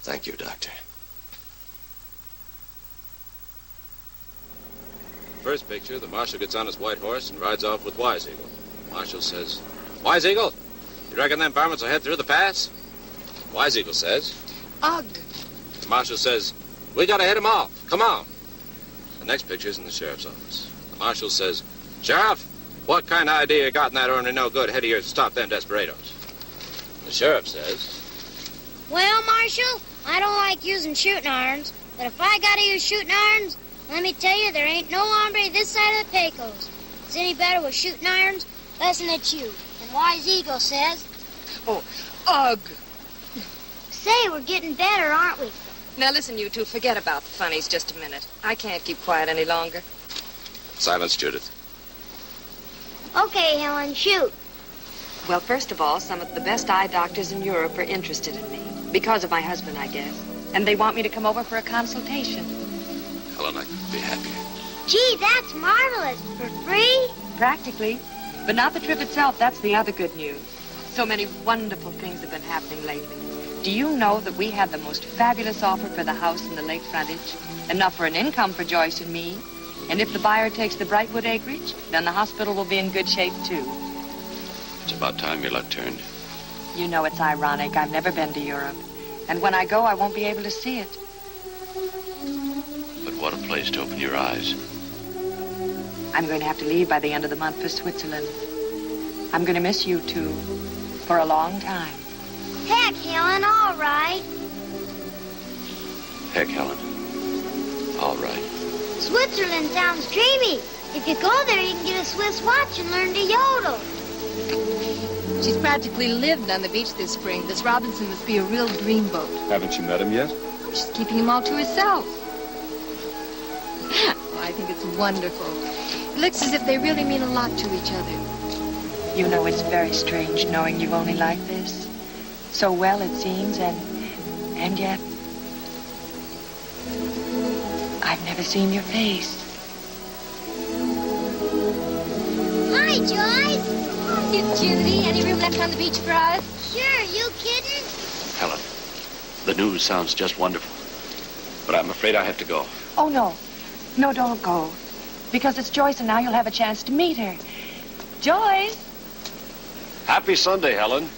Thank you, Doctor. First picture, the marshal gets on his white horse and rides off with Wise Eagle. Marshal says, Wise Eagle, you reckon them varmints will head through the pass? Wise Eagle says, Ugh. The marshal says, we gotta hit 'em off. Come on. The next picture's in the sheriff's office. The marshal says, Sheriff, what kind of idea you got in that ornery no-good head of yours to stop them desperados? The sheriff says, Well, Marshal, I don't like using shooting irons, but if I gotta use shooting irons, let me tell you, there ain't no hombre this side of the Pecos that's any better with shooting irons less than it's you. And Wise Eagle says, Oh, ugh. Say, we're getting better, aren't we? Now listen, you two, forget about the funnies just a minute. I can't keep quiet any longer. Silence, Judith. Okay, Helen, shoot. Well, first of all, some of the best eye doctors in Europe are interested in me. Because of my husband, I guess. And they want me to come over for a consultation. Helen, I couldn't be happier. Gee, that's marvelous. For free? Practically. But not the trip itself. That's the other good news. So many wonderful things have been happening lately. Do you know that we had the most fabulous offer for the house in the lake frontage? Enough for an income for Joyce and me. And if the buyer takes the Brightwood acreage, then the hospital will be in good shape, too. It's about time your luck turned. You know it's ironic. I've never been to Europe. And when I go, I won't be able to see it. But what a place to open your eyes. I'm going to have to leave by the end of the month for Switzerland. I'm going to miss you two for a long time. Heck, Helen, all right. Heck, Helen. All right. Switzerland sounds dreamy. If you go there, you can get a Swiss watch and learn to yodel. She's practically lived on the beach this spring. This Robinson must be a real dreamboat. Haven't you met him yet? She's keeping him all to herself. Oh, I think it's wonderful. It looks as if they really mean a lot to each other. You know, it's very strange knowing you only like this. So well, it seems, and yet... I've never seen your face. Hi, Joyce. Hey, Judy, any room left on the beach for us? Sure, you kidding? Helen, the news sounds just wonderful. But I'm afraid I have to go. Oh, no. No, don't go. Because it's Joyce, and now you'll have a chance to meet her. Joyce! Happy Sunday, Helen.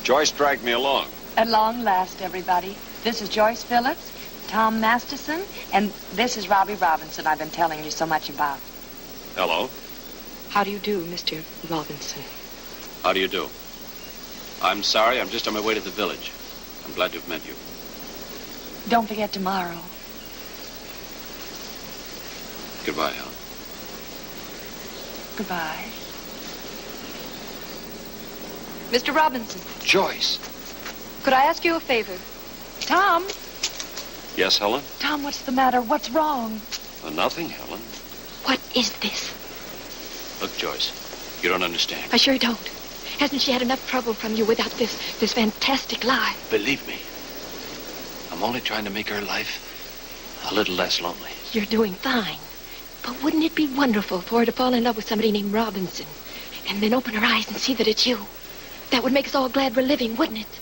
Joyce dragged me along. At long last, everybody. This is Joyce Phillips, Tom Masterson, and this is Robbie Robinson I've been telling you so much about. Hello. How do you do, Mr. Robinson? How do you do? I'm sorry, I'm just on my way to the village. I'm glad to have met you. Don't forget tomorrow. Goodbye, Helen. Goodbye. Mr. Robinson, Joyce. could I ask you a favor? Tom? Yes, Helen? Tom, what's the matter? What's wrong? Nothing, Helen. What is this? Look, Joyce, you don't understand. I sure don't. Hasn't she had enough trouble from you without this fantastic lie? Believe me, I'm only trying to make her life a little less lonely. You're doing fine. But wouldn't it be wonderful for her to fall in love with somebody named Robinson and then open her eyes and see that it's you? That would make us all glad we're living, wouldn't it?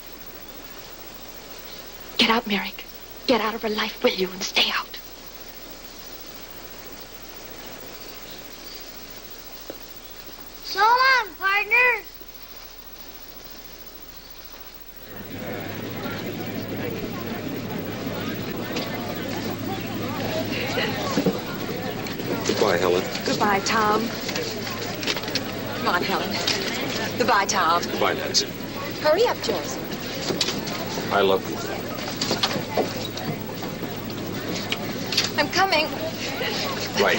Get out, Merrick. Get out of her life, will you, and stay out. So long, partner. Goodbye, Helen. Goodbye, Tom. Come on, Helen. Goodbye, Tom. Goodbye, Nancy. Hurry up, Joyce. I love you. I'm coming. Right.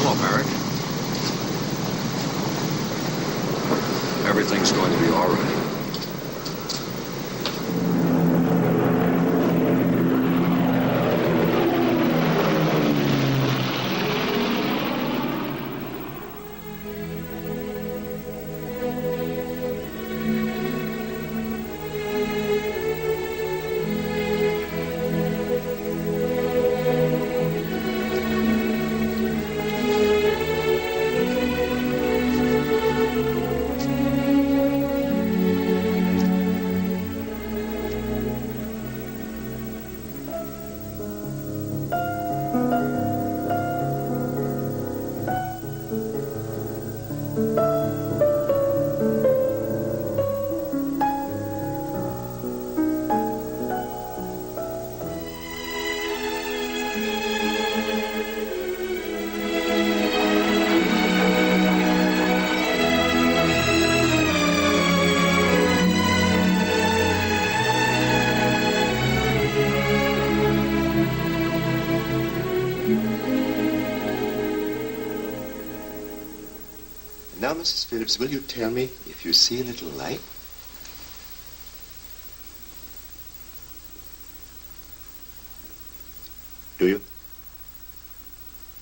Hello, Merrick. Everything's going to be all right. Now, Mrs. Phillips, will you tell me if you see a little light? Do you?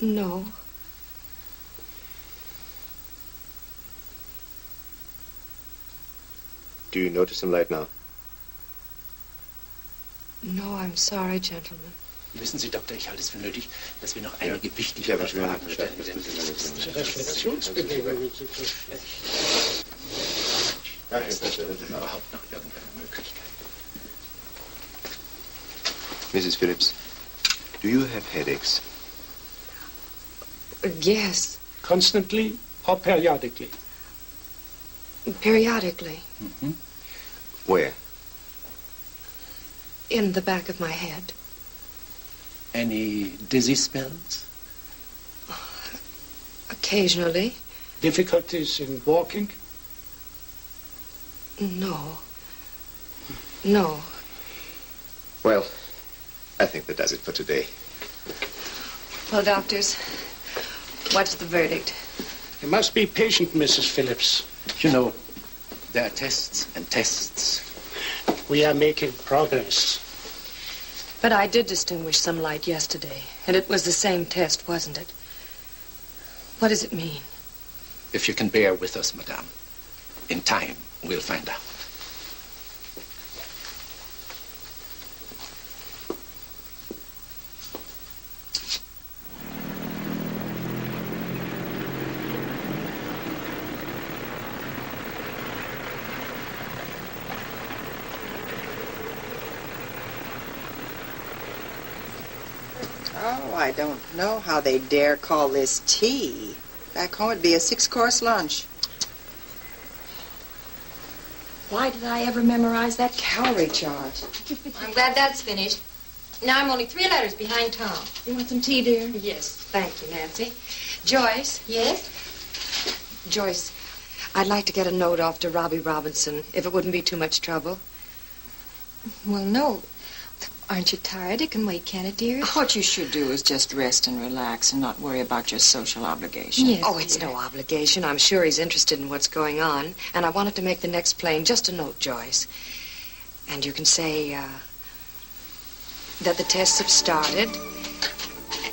No. Do you notice some light now? No, I'm sorry, gentlemen. Wissen Sie, Doktor, ich halte es für nötig, dass wir noch einige wichtige Fragen stellen. Reflexionsbewegung. Ist das überhaupt noch irgendeine Möglichkeit? Mrs. Phillips, do you have headaches? Yes, Constantly or periodically? periodically. Where? In the back of my head. Any dizzy spells? Occasionally. Difficulties in walking? No. No. Well, I think that does it for today. Well, doctors, what's the verdict? You must be patient, Mrs. Phillips. You know, there are tests and tests. We are making progress. But I did distinguish some light yesterday, and it was the same test, wasn't it? What does it mean? If you can bear with us, madame, in time, we'll find out. Oh, I don't know how they dare call this tea. Back home it'd be a 6-course lunch. Why did I ever memorize that calorie chart? I'm glad that's finished. Now I'm only 3 letters behind Tom. You want some tea, dear? Yes, thank you, Nancy. Joyce? Yes? Joyce, I'd like to get a note off to Robbie Robinson, if it wouldn't be too much trouble. Well, no. Aren't you tired? It can wait, can it, dear? What you should do is just rest and relax and not worry about your social obligation. Yes, Oh, it's dear. no obligation. I'm sure he's interested in what's going on. And I wanted to make the next plane just a note, Joyce. And you can say that the tests have started,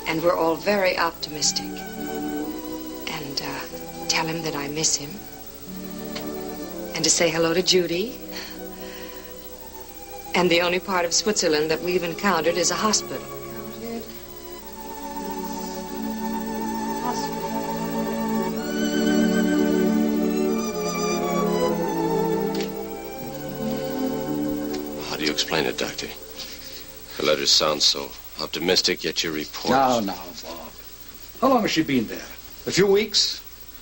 and we're all very optimistic. And tell him that I miss him. And to say hello to Judy. And the only part of Switzerland that we've encountered is a hospital. How do you explain it, Doctor? The letters sound so optimistic, yet your report... Now, Bob. How long has she been there? A few weeks?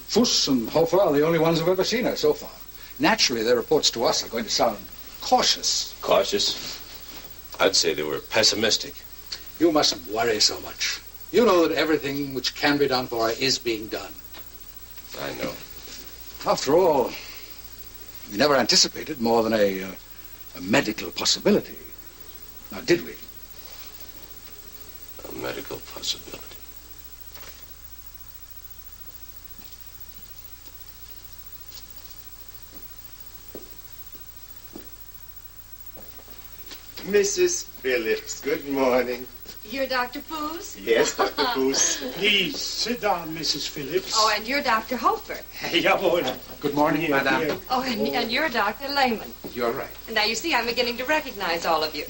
Fuss and Hofer are the only ones who've ever seen her so far. Naturally, their reports to us are going to sound cautious. Cautious? I'd say they were pessimistic. You mustn't worry so much. You know that everything which can be done for her is being done. I know. After all, we never anticipated more than a medical possibility. Now, did we? A medical possibility. Mrs. Phillips, good morning. You're Dr. Poos? Yes, Dr. Poos. Please, sit down, Mrs. Phillips. Oh, and you're Dr. Hofer. Jawohl. Good morning, madame. Here. Oh, and you're Dr. Lehman. You're right. Now, you see, I'm beginning to recognize all of you.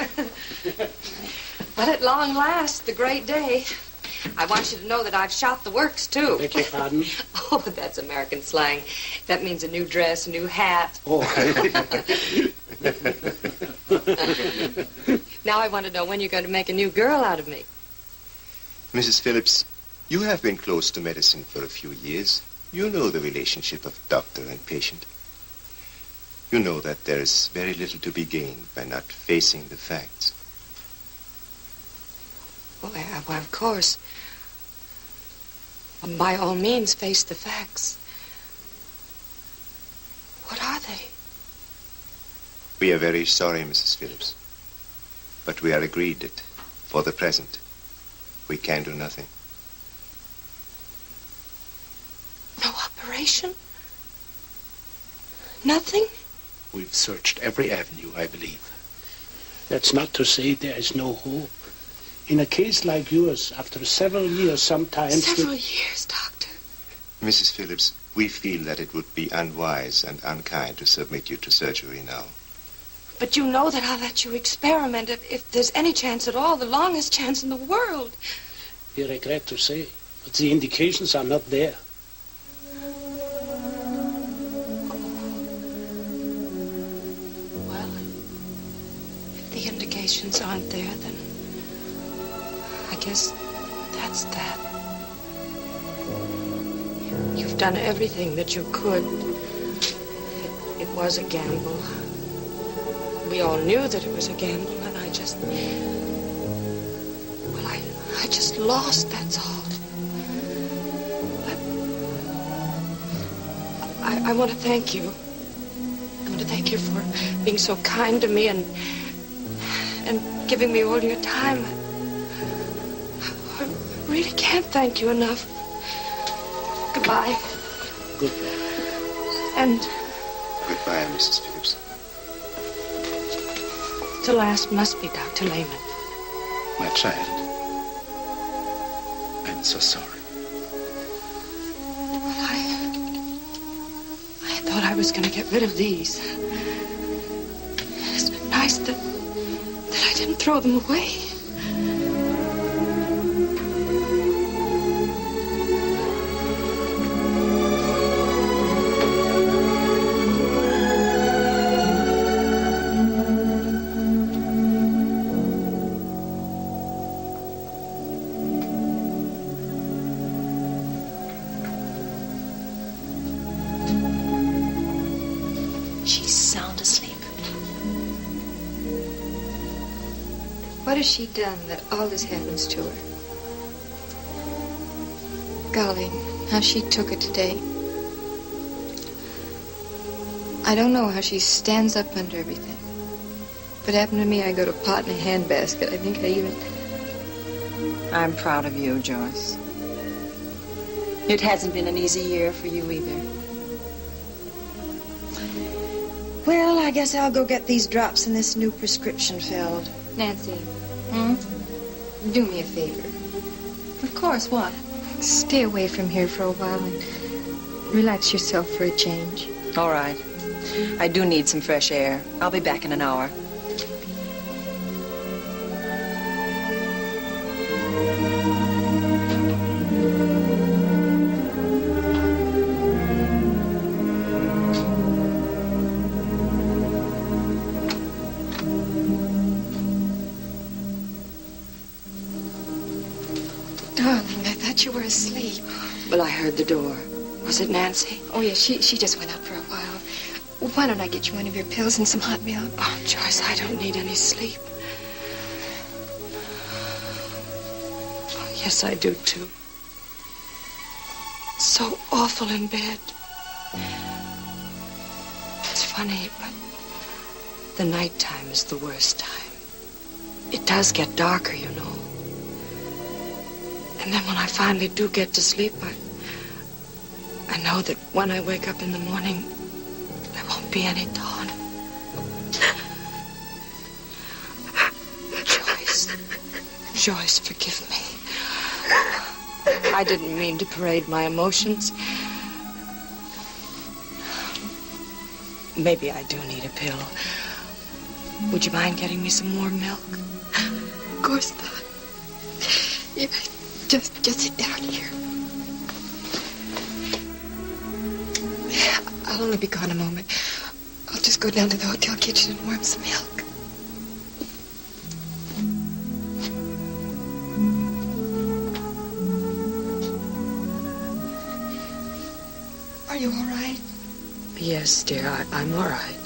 But at long last, the great day. I want you to know that I've shot the works, too. Beg your pardon? Oh, that's American slang. That means a new dress, a new hat. Oh. Now I want to know when you're going to make a new girl out of me. Mrs. Phillips, you have been close to medicine for a few years. You know the relationship of doctor and patient. You know that there is very little to be gained by not facing the facts. Well, of course. By all means, face the facts. What are they? We are very sorry, Mrs. Phillips. But we are agreed that, for the present, we can do nothing. No operation? Nothing? We've searched every avenue, I believe. That's not to say there is no hope. In a case like yours, after several years, sometimes... Several years, Doctor. Mrs. Phillips, we feel that it would be unwise and unkind to submit you to surgery now. But you know that I'll let you experiment if there's any chance at all, the longest chance in the world. We regret to say, but the indications are not there. Well, if the indications aren't there, then I guess that's that. You've done everything that you could. It was a gamble. We all knew that it was a gamble, and I just lost, that's all. I want to thank you. I want to thank you for being so kind to me and giving me all your time. I really can't thank you enough. Goodbye. Goodbye. And Goodbye, Mrs. Phillips. the last must be Dr. Lehman. My child, I'm so sorry. Well, I thought I was going to get rid of these. Isn't it nice that I didn't throw them away? What has she done that all this happens to her? Golly, how she took it today. I don't know how she stands up under everything. If it happened to me, I go to pot in a handbasket. I think I even... I'm proud of you, Joyce. It hasn't been an easy year for you either. Well, I guess I'll go get these drops and this new prescription filled. Nancy. Do me a favor. Of course, what? Stay away from here for a while and relax yourself for a change. All right. I do need some fresh air. I'll be back in an hour. You were asleep. Well, I heard the door. Was it Nancy? Oh, yeah, she just went out for a while. Why don't I get you one of your pills and some hot milk? Oh, Joyce, I don't need any sleep. Oh, yes, I do, too. So awful in bed. It's funny, but the nighttime is the worst time. It does get darker, you know. And then when I finally do get to sleep, I know that when I wake up in the morning, there won't be any dawn. Joyce, forgive me. I didn't mean to parade my emotions. Maybe I do need a pill. Would you mind getting me some more milk? Of course not. Yeah. Just sit down here. I'll only be gone a moment. I'll just go down to the hotel kitchen and warm some milk. Are you all right? Yes, dear, I'm all right.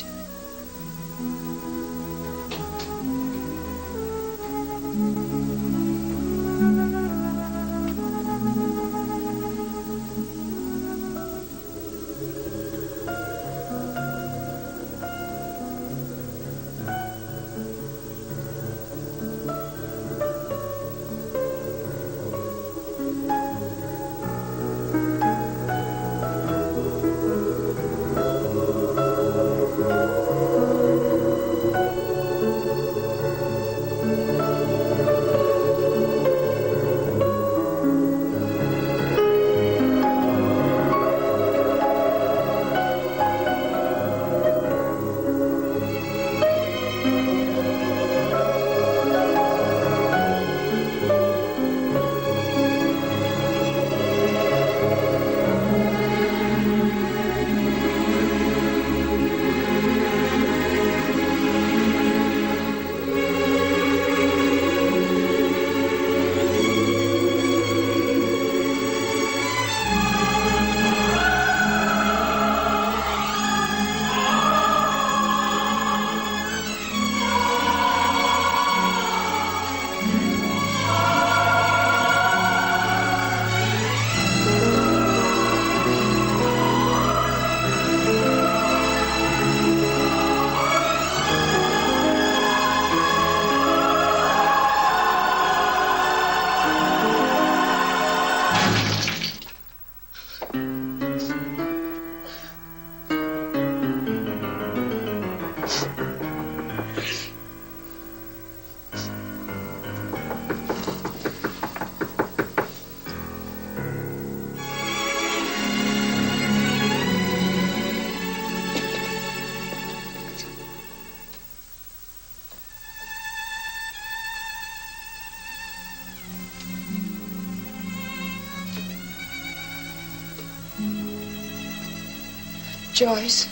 Joyce.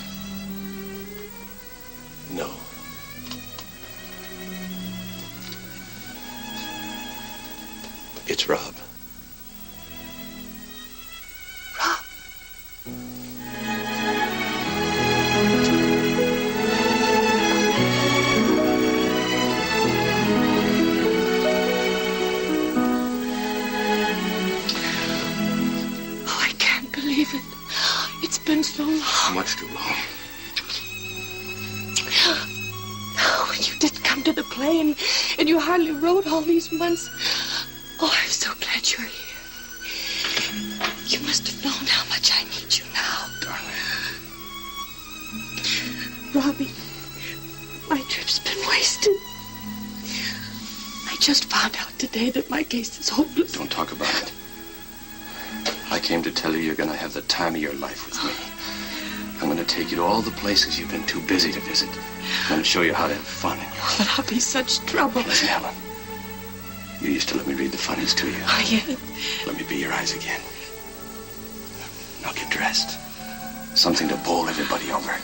No. It's Rob. Rob. Oh, I can't believe it. It's been so long. Much too long. When you did come to the play and you hardly wrote all these months. Oh, I'm so glad you're here. You must have known how much I need you now. Darling. Robbie, my trip's been wasted. I just found out today that my case is hopeless. Don't talk about it. I came to tell you you're going to have the time of your life with me. I'm going to take you to all the places you've been too busy to visit. I'm going to show you how to have fun. But I'll be such trouble. Listen, Helen. You used to let me read the funnies to you. Oh, yes. Let me be your eyes again. Now get dressed. Something to bowl everybody over.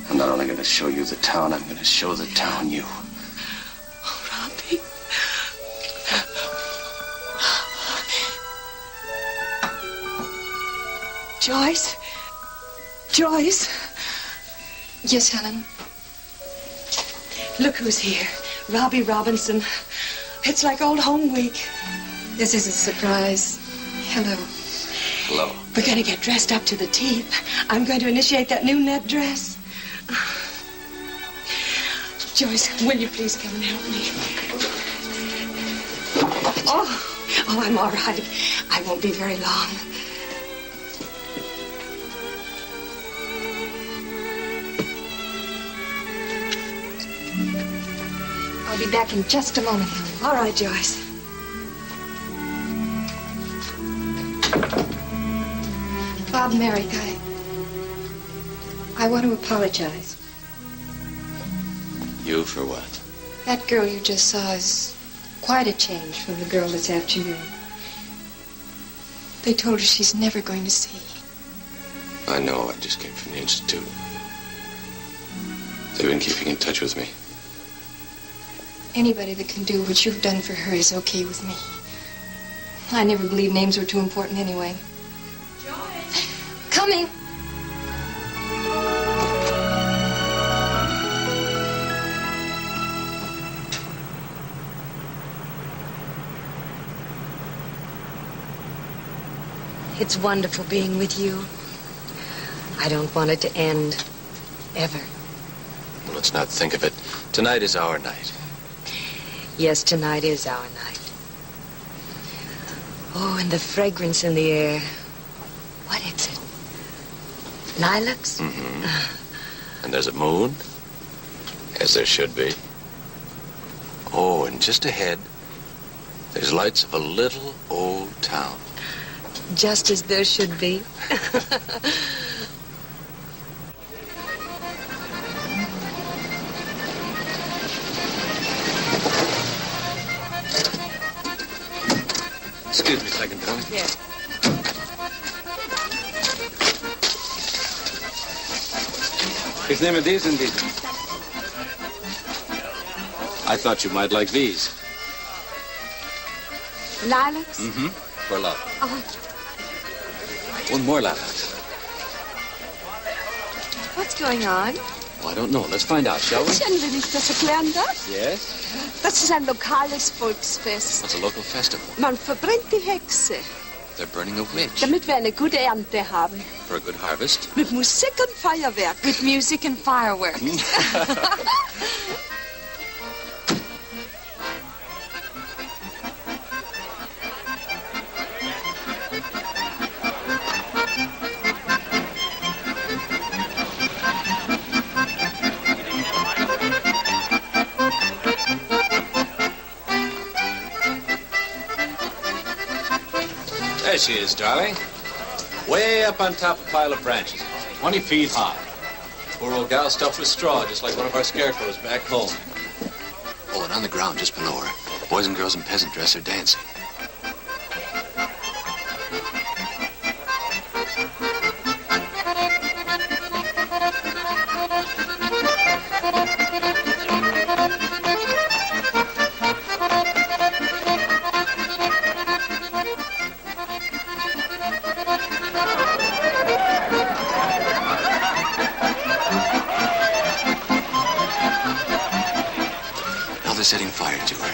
I'm not only going to show you the town, I'm going to show the town you. Oh, Robbie. Joyce? Joyce? Yes, Helen. Look who's here. Robbie Robinson. It's like old home week. This is a surprise. Hello. Hello. We're going to get dressed up to the teeth. I'm going to initiate that new net dress. Joyce, will you please come and help me? Oh, I'm all right. I won't be very long. I'll be back in just a moment. All right, Joyce. Bob Merrick, I want to apologize. You for what? That girl you just saw is quite a change from the girl this afternoon. They told her she's never going to see. I know. I just came from the Institute. They've been keeping in touch with me. Anybody that can do what you've done for her is okay with me. I never believed names were too important anyway. Joyce! Coming! It's wonderful being with you. I don't want it to end, ever. Well, let's not think of it. Tonight is our night. Yes, tonight is our night. Oh, and the fragrance in the air. What is it? Lilacs? Mm-hmm. And there's a moon, as there should be. Oh, and just ahead, there's lights of a little old town. Just as there should be. Excuse me a second, darling. Yes. His name is these indeed. I thought you might like these. Lilacs? Mm-hmm. For love. Oh, One more lilac. what's going on? Oh, I don't know. Let's find out, shall we? Kennen Sie nicht das erklären darf? Yes. Das ist ein lokales Volksfest. What's a local festival? Man verbrennt die Hexe, They're burning a witch. damit wir eine gute Ernte haben. For a good harvest. Mit Musik und Feuerwerk. With music and fireworks. There she is, darling. Way up on top of a pile of branches, 20 feet high. Poor old gal stuffed with straw, just like one of our scarecrows back home. Oh, and on the ground just below her, boys and girls in peasant dress are dancing. Setting fire to her.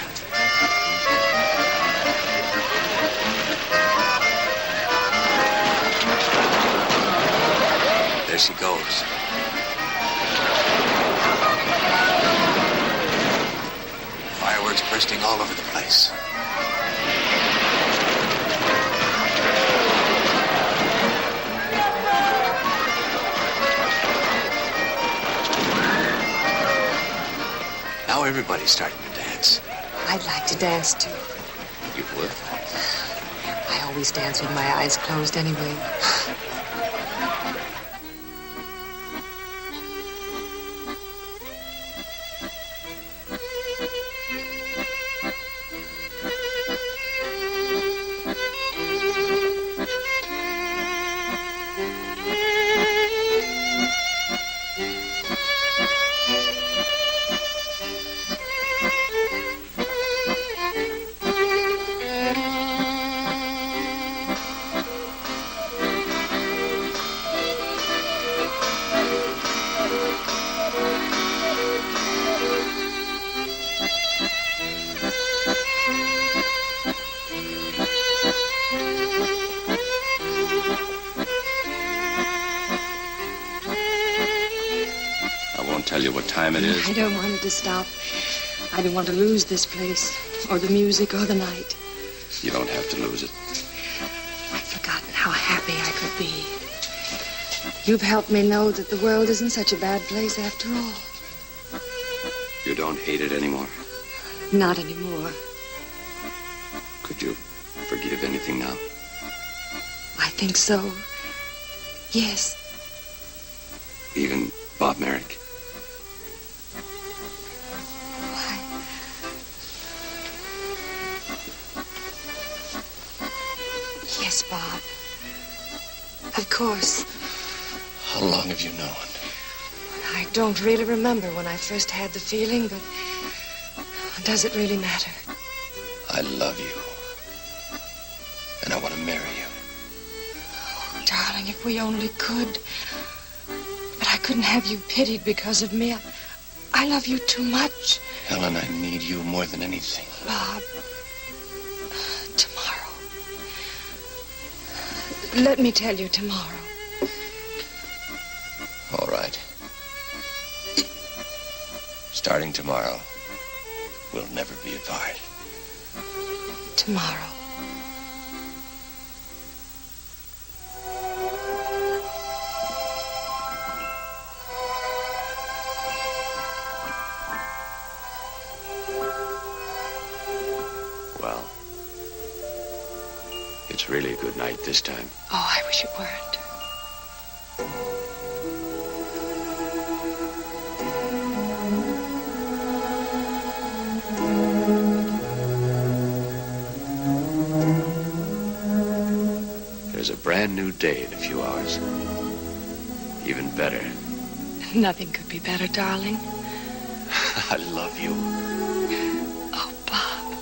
There she goes. Fireworks bursting all over the place. Now everybody's starting to dance. I'd like to dance too. You would? I always dance with my eyes closed anyway. Tell you what time it is? I don't want it to stop. I don't want to lose this place, or the music, or the night. You don't have to lose it. I've forgotten how happy I could be. You've helped me know that the world isn't such a bad place after all. You don't hate it anymore? Not anymore. Could you forgive anything now? I think so. Yes. Even Bob Merrick? Yes, Bob. Of course. How long have you known? I don't really remember when I first had the feeling, but does it really matter? I love you. And I want to marry you. Oh, darling, if we only could. But I couldn't have you pitied because of me. I love you too much. Helen, I need you more than anything. Bob. Tomorrow. Let me tell you tomorrow. All right. Starting tomorrow, we'll never be apart. Tomorrow. Well, it's really a good night this time. Oh, I wish it weren't. There's a brand new day in a few hours. Even better. Nothing could be better, darling. I love you. Oh, Bob.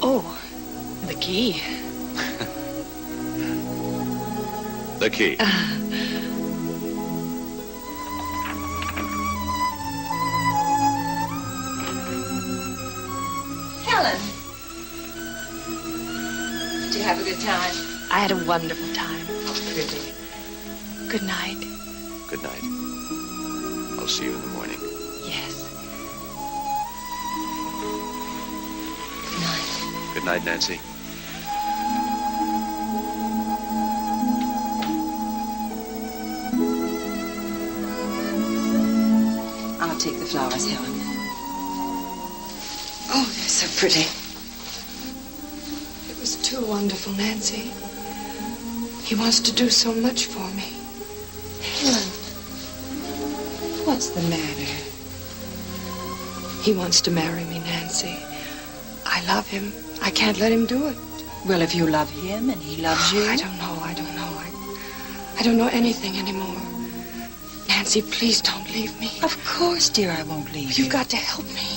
Oh, the key. The key. Helen. Did you have a good time? I had a wonderful time. Oh, really. Good night. Good night. I'll see you in the morning. Yes. Good night. Good night, Nancy. I'll take the flowers, Helen. Oh, they're so pretty. It was too wonderful, Nancy. He wants to do so much for me. Helen, what's the matter? He wants to marry me, Nancy. I love him. I can't let him do it. Well, if you love him and he loves you... I don't know. I don't know anything anymore. Nancy, please don't leave me. Of course, dear, I won't leave you. You've got to help me.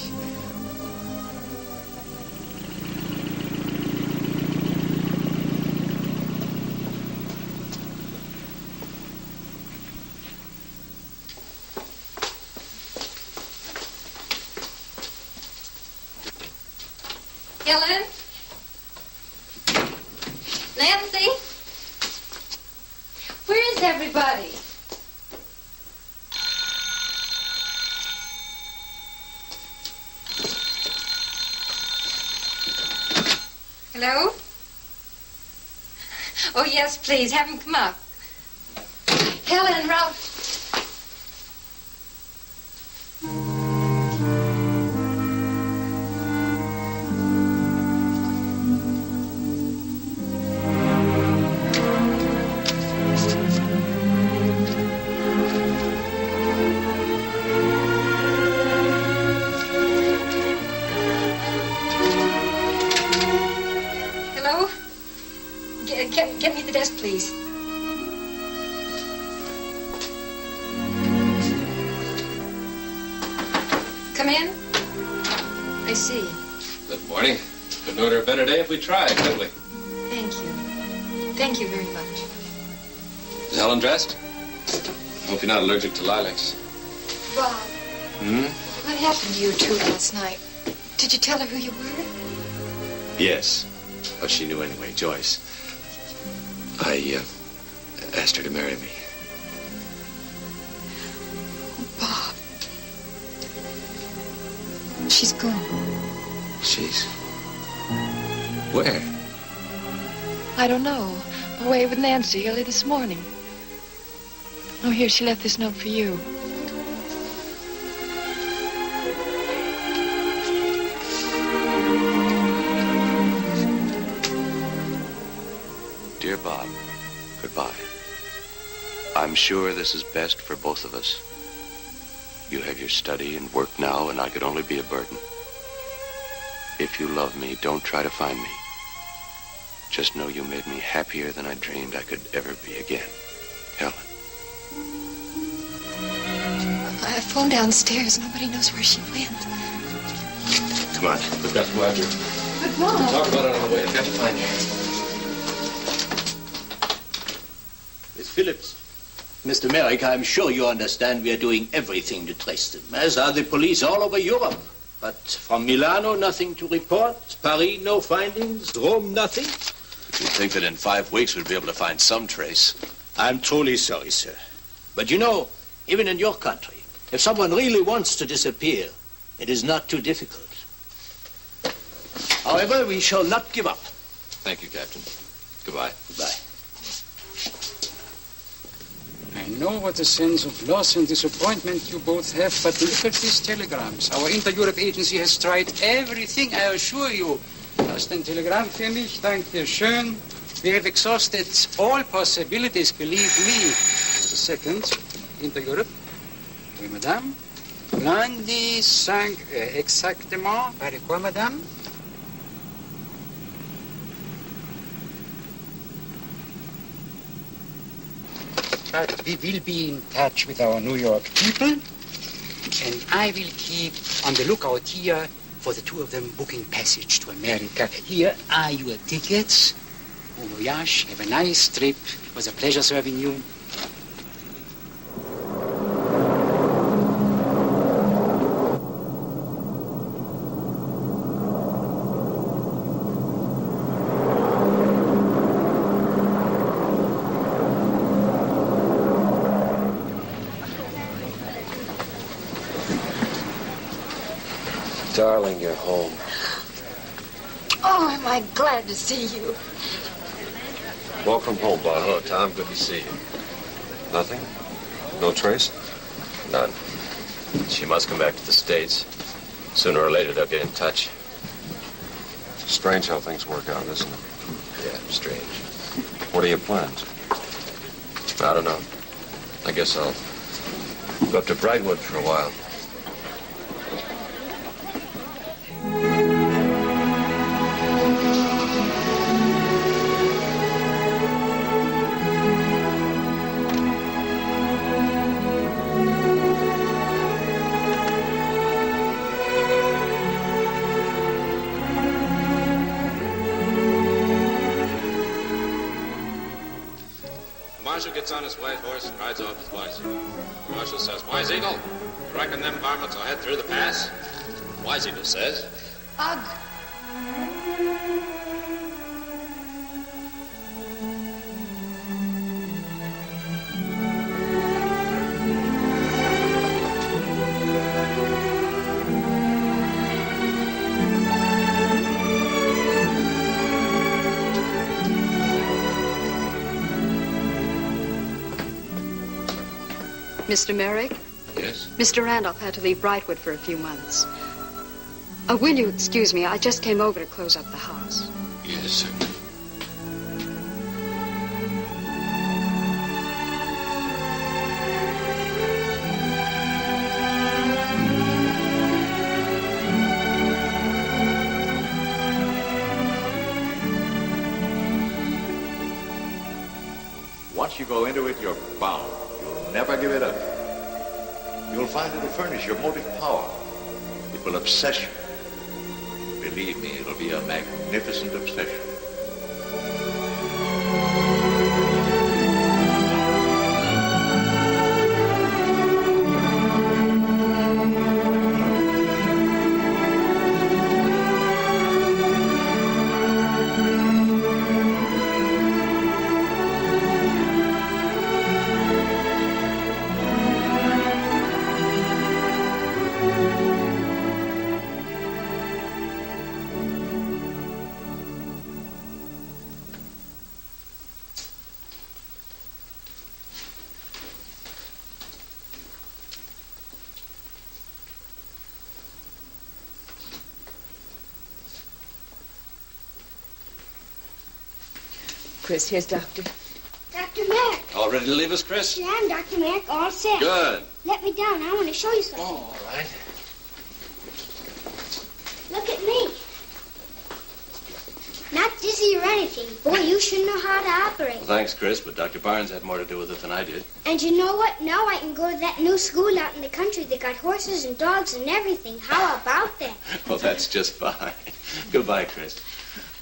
Helen? Nancy? Where is everybody? Hello? Oh, yes, please. Have him come up. Helen, Ralph. Get me the desk, please. Come in. I see. Good morning. Couldn't order a better day if we tried, could we? Thank you. Thank you very much. Is Helen dressed? Hope you're not allergic to lilacs. Bob, Hmm? what happened to you two last night? Did you tell her who you were? Yes. But she knew anyway, Joyce. I asked her to marry me. Bob. She's gone. She's... Where? I don't know. Away with Nancy early this morning. Oh, here, she left this note for you. Dear Bob, goodbye. I'm sure this is best for both of us. You have your study and work now, and I could only be a burden. If you love me, don't try to find me. Just know you made me happier than I dreamed I could ever be again. Helen. I phoned downstairs. Nobody knows where she went. Come on, we've got to go after her. But, Mom... We'll talk about it on the way. I've got to find her. Miss Phillips. Mr. Merrick, I'm sure you understand we are doing everything to trace them, as are the police all over Europe. But from Milano, nothing to report. Paris, no findings. Rome, nothing. You'd think that in 5 weeks we'd be able to find some trace. I'm truly sorry, sir. But you know, even in your country, if someone really wants to disappear, it is not too difficult. However, we shall not give up. Thank you, Captain. Goodbye. Goodbye. I know what a sense of loss and disappointment you both have, but look at these telegrams. Our Inter-Europe agency has tried everything, I assure you. Hast ein Telegramm für mich? Danke schön. We have exhausted all possibilities, believe me. Just a second. Inter-Europe. Oui, madame. Lundi 5 exactement. Par quoi, madame? But we will be in touch with our New York people, and I will keep on the lookout here for the two of them booking passage to America. Here are your tickets. Bon voyage. Have a nice trip. It was a pleasure serving you. Darling, you're home. Oh, am I glad to see you. Welcome home, Bob. Oh, Tom, good to see you. Nothing? No trace? None. She must come back to the States. Sooner or later, they'll get in touch. Strange how things work out, isn't it? Yeah, strange. What are your plans? I don't know. I guess I'll go up to Brightwood for a while. Marshal gets on his white horse and rides off with Wise-Eagle. Marshal says, Wise-Eagle, you reckon them varmints will head through the pass? Wise-Eagle says, Ugh. Mr. Merrick? Yes? Mr. Randolph had to leave Brightwood for a few months. Will you excuse me? I just came over to close up the house. Yes, certainly. Once you go into it, you're bound. You'll never give it up. You'll find it'll furnish your motive power. It will obsess you. Believe me, it'll be a magnificent obsession. Chris, here's Doctor. Dr. Merrick. All ready to leave us, Chris? Yeah, I'm Dr. Merrick, all set. Good. Let me down. I want to show you something. All right. Look at me. Not dizzy or anything. Boy, you should know how to operate. Well, thanks, Chris, but Dr. Barnes had more to do with it than I did. And you know what? Now I can go to that new school out in the country that got horses and dogs and everything. How about that? Well, that's just fine. Goodbye, Chris.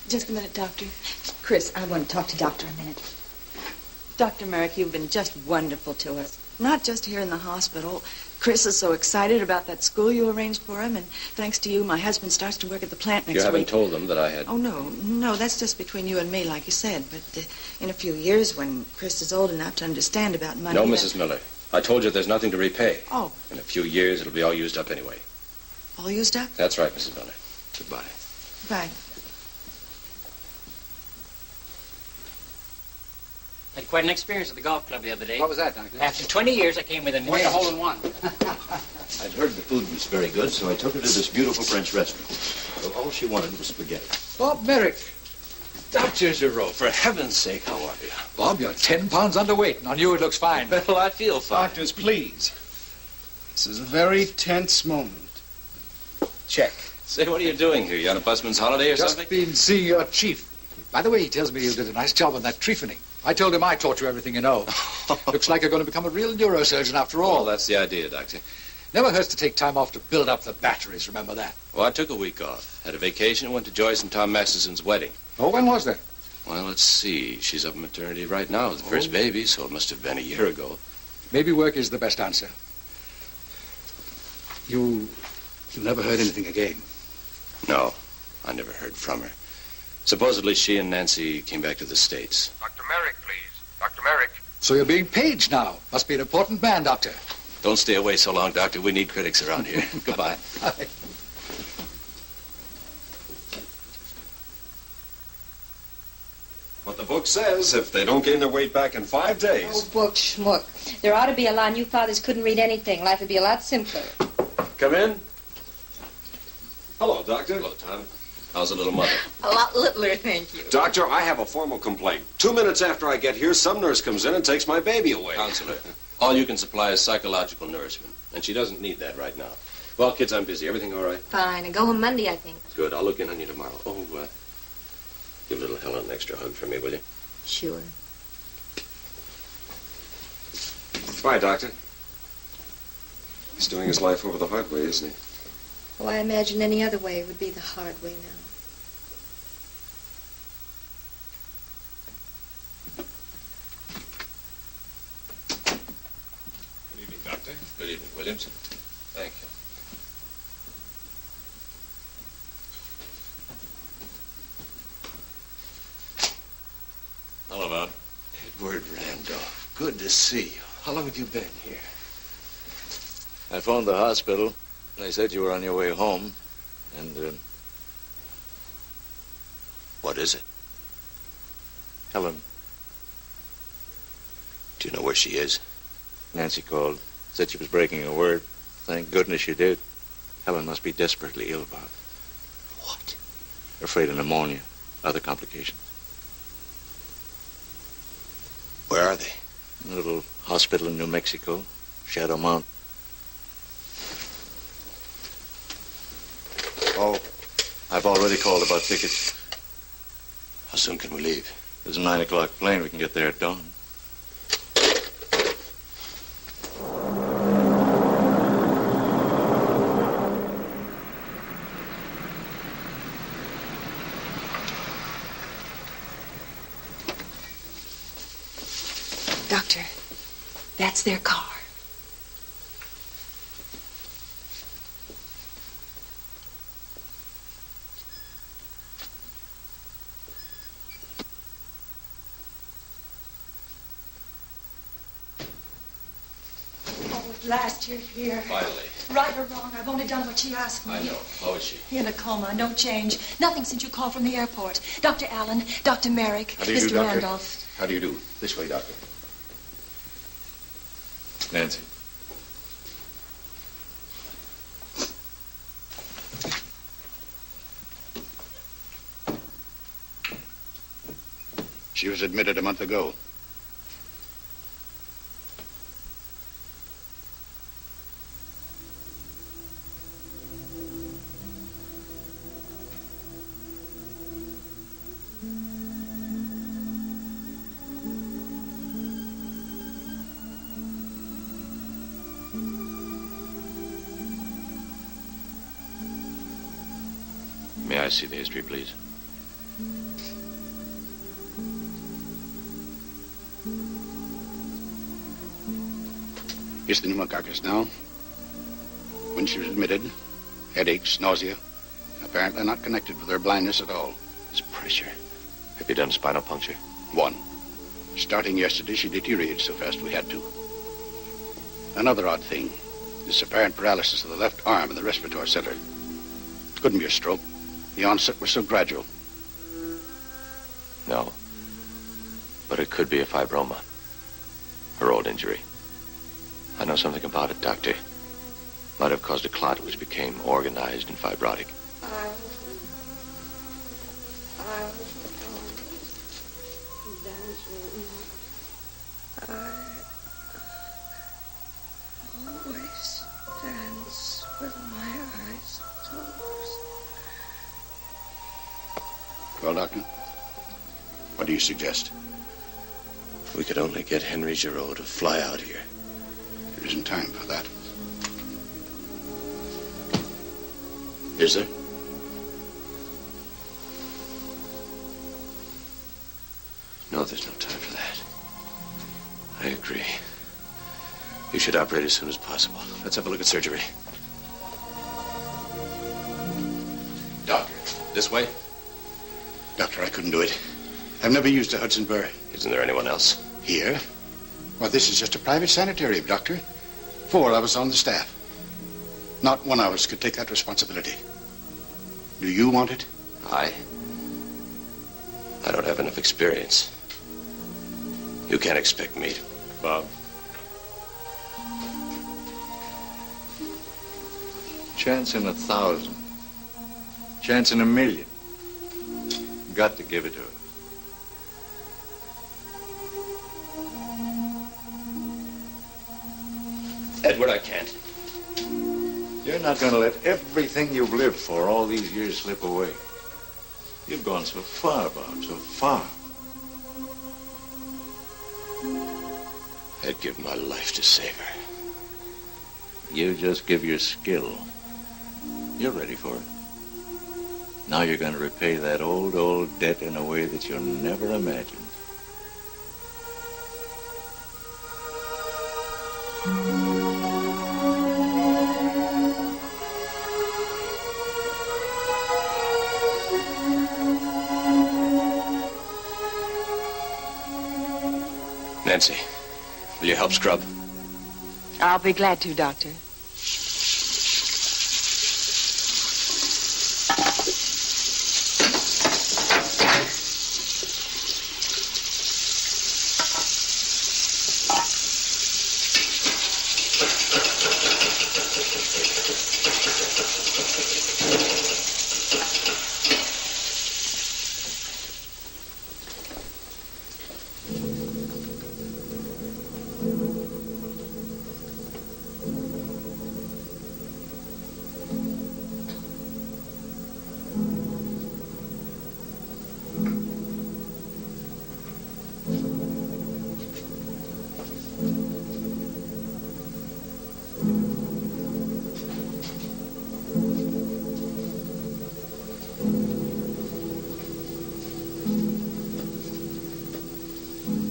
Just a minute, Doctor. Chris, I want to talk to Doctor a minute. Dr. Merrick, you've been just wonderful to us. Not just here in the hospital. Chris is so excited about that school you arranged for him, and thanks to you, my husband starts to work at the plant next week. You haven't told them that I had... Oh, no, that's just between you and me, like you said. But in a few years, when Chris is old enough to understand about money... No, Mrs. Miller. I told you there's nothing to repay. Oh. In a few years, it'll be all used up anyway. All used up? That's right, Mrs. Miller. Goodbye. Bye. Had quite an experience at the golf club the other day. What was that, Doctor? After 20 years, I came within Won a hole-in-one. I'd heard the food was very good, so I took her to this beautiful French restaurant. Well, all she wanted was spaghetti. Bob Merrick. Dr. Giroux, for heaven's sake, how are you? Bob, you're 10 pounds underweight, and on you it looks fine. Well, I feel fine. Doctors, please. This is a very tense moment. Check. Say, what are you doing here? You on a busman's holiday or Just something? been seeing your chief. By the way, he tells me you did a nice job on that trephining. I told him I taught you everything you know. Looks like you're going to become a real neurosurgeon after all. Well, that's the idea, Doctor. Never hurts to take time off to build up the batteries, remember that? Well, I took a week off. Had a vacation and went to Joyce and Tom Masterson's wedding. Oh, when was that? Well, let's see. She's up in maternity right now with the first baby, so it must have been a year ago. Maybe work is the best answer. You never heard anything again? No, I never heard from her. Supposedly she and Nancy came back to the States. Dr. Merrick, please. Dr. Merrick. So you're being paged now. Must be an important man, Doctor. Don't stay away so long, Doctor. We need critics around here. Goodbye. Bye. What the book says, if they don't gain their weight back in 5 days. Oh, book schmuck. There ought to be a line. You fathers couldn't read anything. Life would be a lot simpler. Come in. Hello, Doctor. Hello, Tom. How's the little mother? A lot littler, thank you. Doctor, I have a formal complaint. 2 minutes after I get here, some nurse comes in and takes my baby away. Counselor, all you can supply is psychological nourishment, and she doesn't need that right now. Well, kids, I'm busy. Everything all right? Fine. I go home Monday, I think. Good. I'll look in on you tomorrow. Oh, give little Helen an extra hug for me, will you? Sure. Bye, Doctor. He's doing his life over the hard way, isn't he? Well, I imagine any other way would be the hard way now. Good evening, Doctor. Good evening, Williams. Thank you. Hello, Bob. Edward Randolph, good to see you. How long have you been here? I phoned the hospital. They said you were on your way home. And, What is it? Helen, Do you know where she is? Nancy called. Said she was breaking her word. Thank goodness you did. Helen must be desperately ill, Bob. What? Afraid of pneumonia. Other complications. Where are they? A little hospital in New Mexico. Shadow Mount. Oh, I've already called about tickets. How soon can we leave? There's a 9 o'clock plane. We can get there at dawn. Doctor, that's their car. At last you're here. Finally. Right or wrong, I've only done what she asked me. I know. How is she? In a coma, no change. Nothing since you called from the airport. Dr. Allen, Dr. Merrick, How do you do, Mr. Doctor? Randolph. How do you do? This way, Doctor. Nancy. She was admitted a month ago. May I see the history, please? Here's the pneumococcus now. When she was admitted, headaches, nausea, apparently not connected with her blindness at all. It's pressure. Have you done spinal puncture? 1. Starting yesterday, she deteriorated so fast we had to. Another odd thing, this apparent paralysis of the left arm in the respiratory center. It couldn't be a stroke. The onset was so gradual. No. But it could be a fibroma. Her old injury. I know something about it, Doctor. Might have caused a clot which became organized and fibrotic. Always dance with my eyes closed. Well, Doctor, what do you suggest? We could only get Henry Giraud to fly out here. There isn't time for that. Is there? No, there's no time for that. I agree. You should operate as soon as possible. Let's have a look at surgery. Doctor, this way? Doctor, I couldn't do it. I've never used a Hudson Burr. Isn't there anyone else? Here? Well, this is just a private sanitarium, Doctor. 4 of us on the staff. Not one of us could take that responsibility. Do you want it? I don't have enough experience. You can't expect me to. Bob. Chance in 1,000. Chance in 1,000,000. Got to give it to her. Edward, I can't. You're not going to let everything you've lived for all these years slip away. You've gone so far, Bob, so far. I'd give my life to save her. You just give your skill. You're ready for it. Now you're going to repay that old debt in a way that you never imagined. Nancy, will you help scrub? I'll be glad to, Doctor.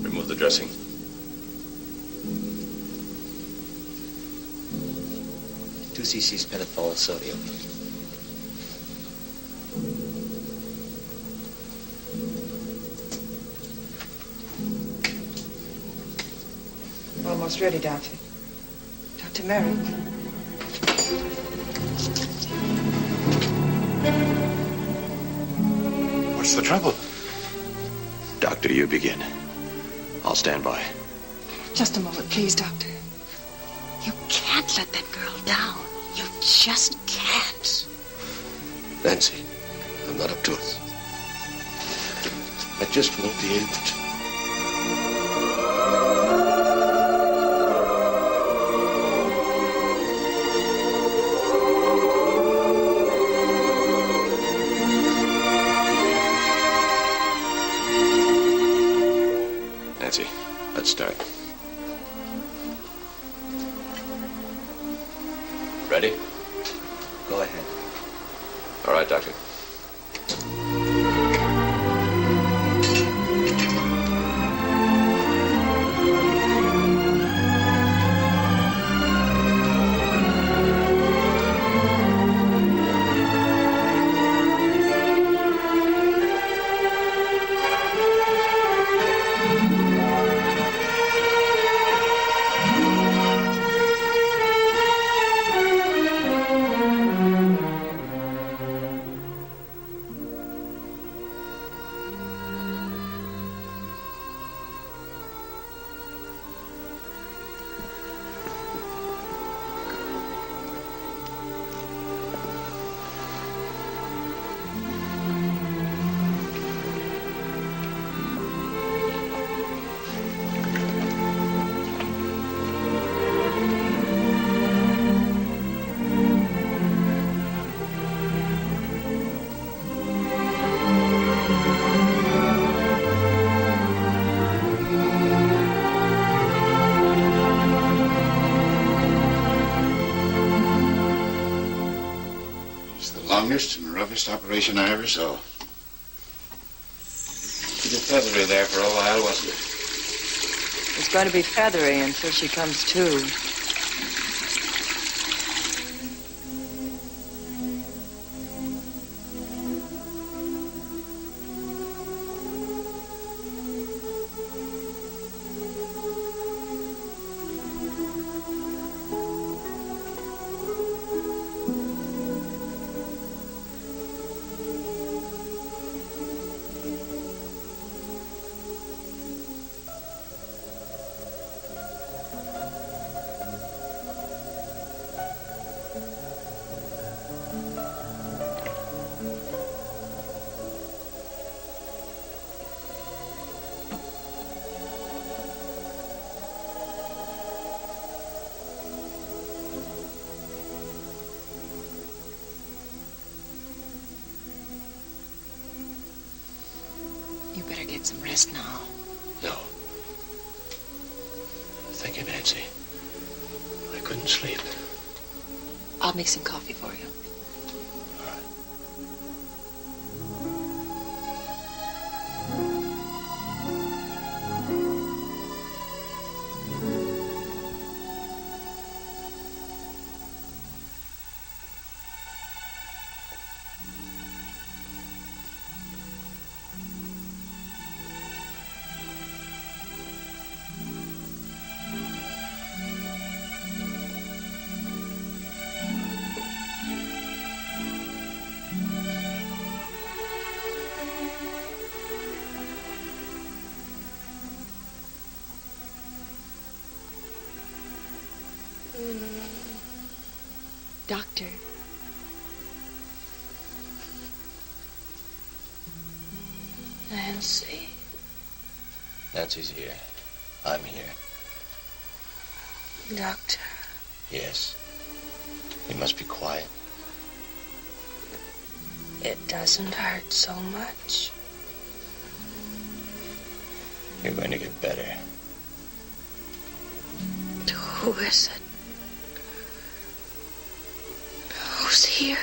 Remove the dressing. 2 cc's pentothal sodium. Almost ready, Doctor. Dr. Merrick. What's the trouble? Doctor, you begin. I'll stand by. Just a moment, please, Doctor. You can't let that girl down. You just can't. Nancy, I'm not up to it. I just won't be able to. Nancy, let's start. Ready? Go ahead. All right, Doctor. Longest and roughest operation I ever saw. She was feathery there for a while, wasn't it? It's going to be feathery until she comes to. get some rest now. No. Thank you, Nancy. I couldn't sleep. I'll make some coffee for you. Doctor. Nancy. Nancy's here. I'm here. Doctor. Yes. You must be quiet. It doesn't hurt so much. You're going to get better. Who is it? Who's here?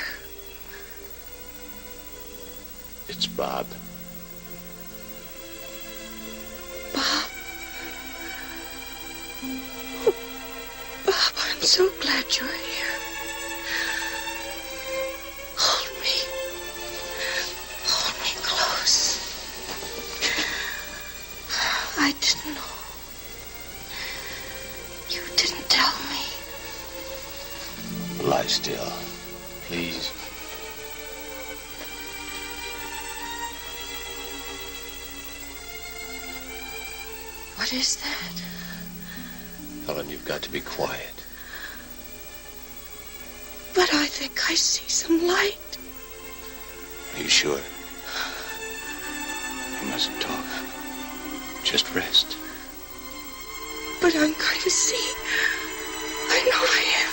It's Bob. Bob. Oh, Bob, I'm so glad you're here. Hold me. Hold me close. I didn't know. You didn't tell me. Lie still, please. What is that? Helen, you've got to be quiet. But I think I see some light. Are you sure? You mustn't talk. Just rest. But I'm going to see. I know I am.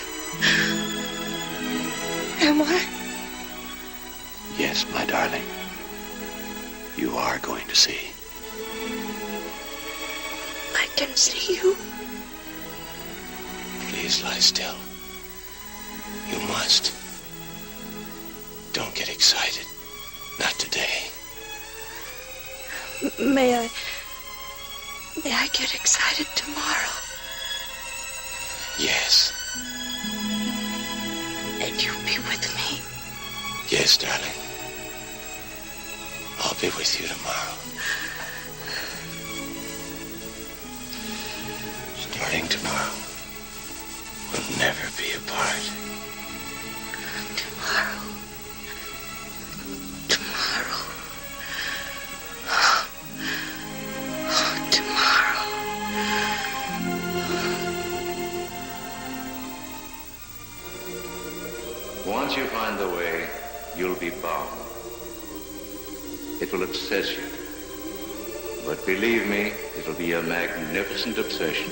Am I? Yes, my darling. You are going to see. I can see you. Please lie still. You must. Don't get excited. Not today. May I get excited tomorrow? Yes. And you'll be with me? Yes, darling. I'll be with you tomorrow. Starting tomorrow, we'll never be apart. Tomorrow. Tomorrow. Tomorrow. Once you find the way, you'll be bound. It will obsess you. But believe me, it'll be a magnificent obsession.